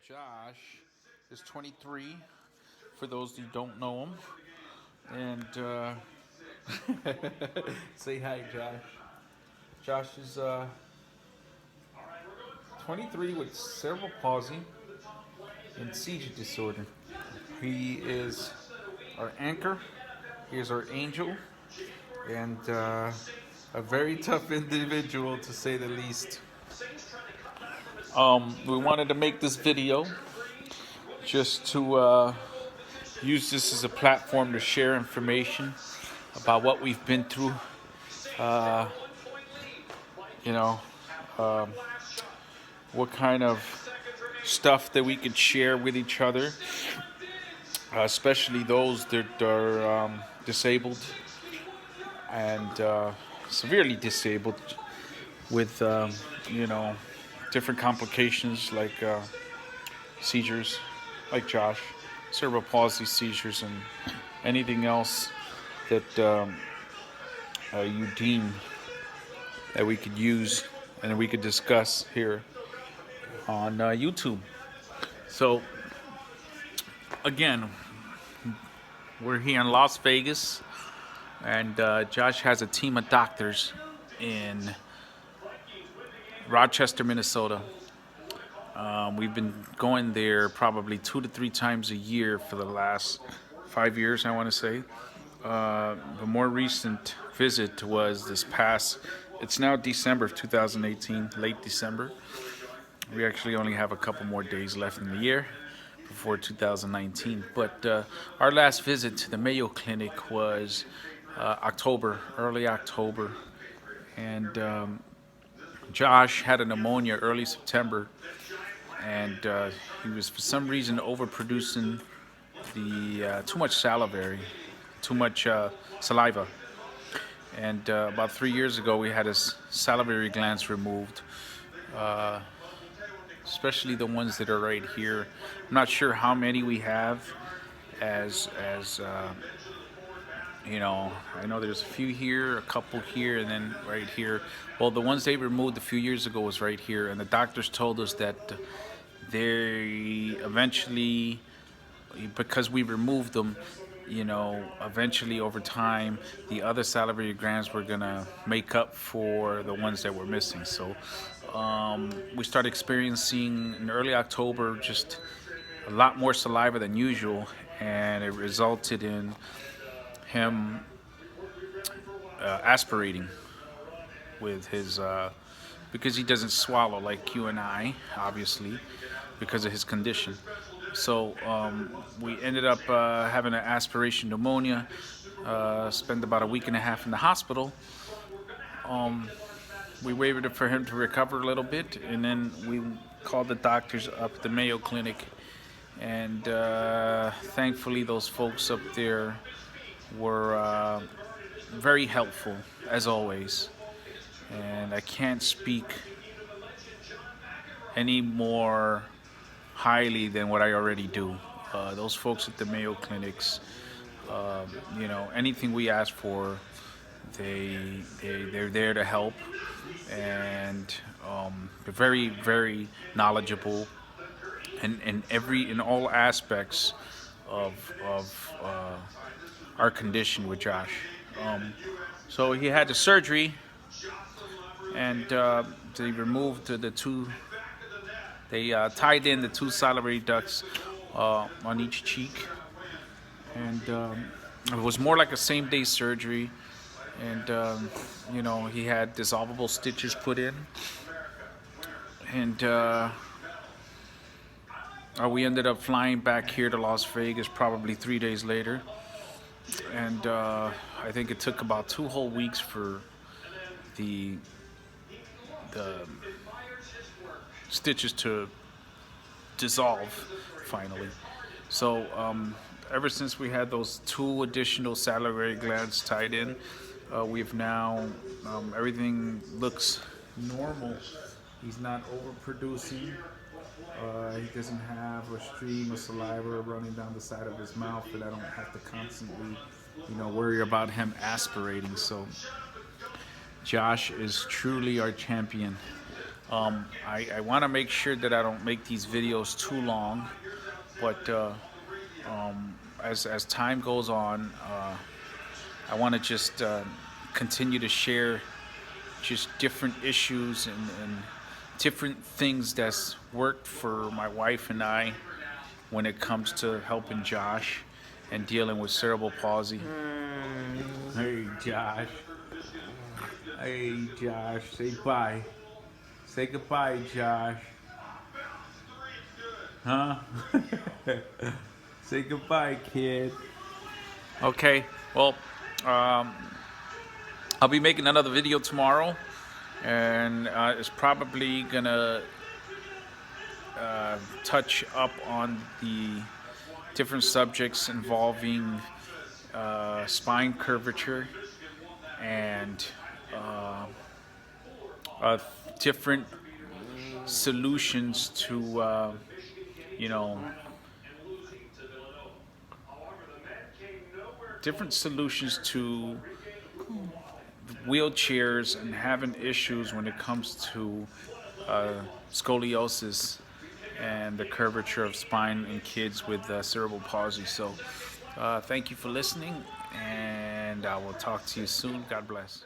Josh is 23, for those who don't know him. And say hi, Josh. Josh is 23 with cerebral palsy and seizure disorder. He is our anchor, he is our angel, and a very tough individual to say the least. We wanted to make this video just to use this as a platform to share information about what we've been through. Uh, you know, um, what kind of stuff that we could share with each other, especially those that are disabled and severely disabled with, different complications like seizures, like Josh, cerebral palsy seizures, and anything else that you deem that we could use and we could discuss here on YouTube. So, again, we're here in Las Vegas, and Josh has a team of doctors in Rochester, Minnesota. We've been going there probably 2 to 3 times a year for the last 5 years, I want to say. The more recent visit was this past, it's now December of 2018, late December. We actually only have a couple more days left in the year before 2019. But our last visit to the Mayo Clinic was October, early October. And Josh had a pneumonia early September. And he was, for some reason, overproducing the too much salivary, too much saliva. And about 3 years ago, we had his salivary glands removed, especially the ones that are right here. I'm not sure how many we have, as I know there's a few here, a couple here, and then right here. Well, the ones they removed a few years ago was right here, and the doctors told us that they eventually, because we removed them, eventually over time, the other salivary glands were gonna make up for the ones that were missing. So we started experiencing in early October just a lot more saliva than usual, and it resulted in him aspirating with his, because he doesn't swallow like you and I, obviously, because of his condition. So we ended up having an aspiration pneumonia, spent about a week and a half in the hospital. We waited for him to recover a little bit, and then we called the doctors up at the Mayo Clinic, and thankfully those folks up there were very helpful, as always. And I can't speak any more highly than what I already do. Those folks at the Mayo Clinics, anything we ask for, they're there to help, and they're very, very knowledgeable in all aspects of our condition with Josh. So he had the surgery, and they removed the two. They tied in the 2 salivary ducts on each cheek, and it was more like a same-day surgery. And he had dissolvable stitches put in, and we ended up flying back here to Las Vegas probably 3 days later, and I think it took about 2 whole weeks for the stitches to dissolve finally. So ever since we had those 2 additional salivary glands tied in, we've now, everything looks normal. He's not overproducing. He doesn't have a stream of saliva running down the side of his mouth that I don't have to constantly, worry about him aspirating. So Josh is truly our champion. I want to make sure that I don't make these videos too long, but as time goes on, I want to just continue to share just different issues and different things that's worked for my wife and I when it comes to helping Josh and dealing with cerebral palsy. Hey, Josh. Hey, Josh. Say bye. Say goodbye, Josh. Huh? Say goodbye, kid. Okay. Well, um, I'll be making another video tomorrow, and it's probably gonna touch up on the different subjects involving spine curvature and uh, different solutions to, you know, different solutions to wheelchairs and having issues when it comes to scoliosis and the curvature of spine in kids with cerebral palsy. So thank you for listening, and I will talk to you soon. God bless.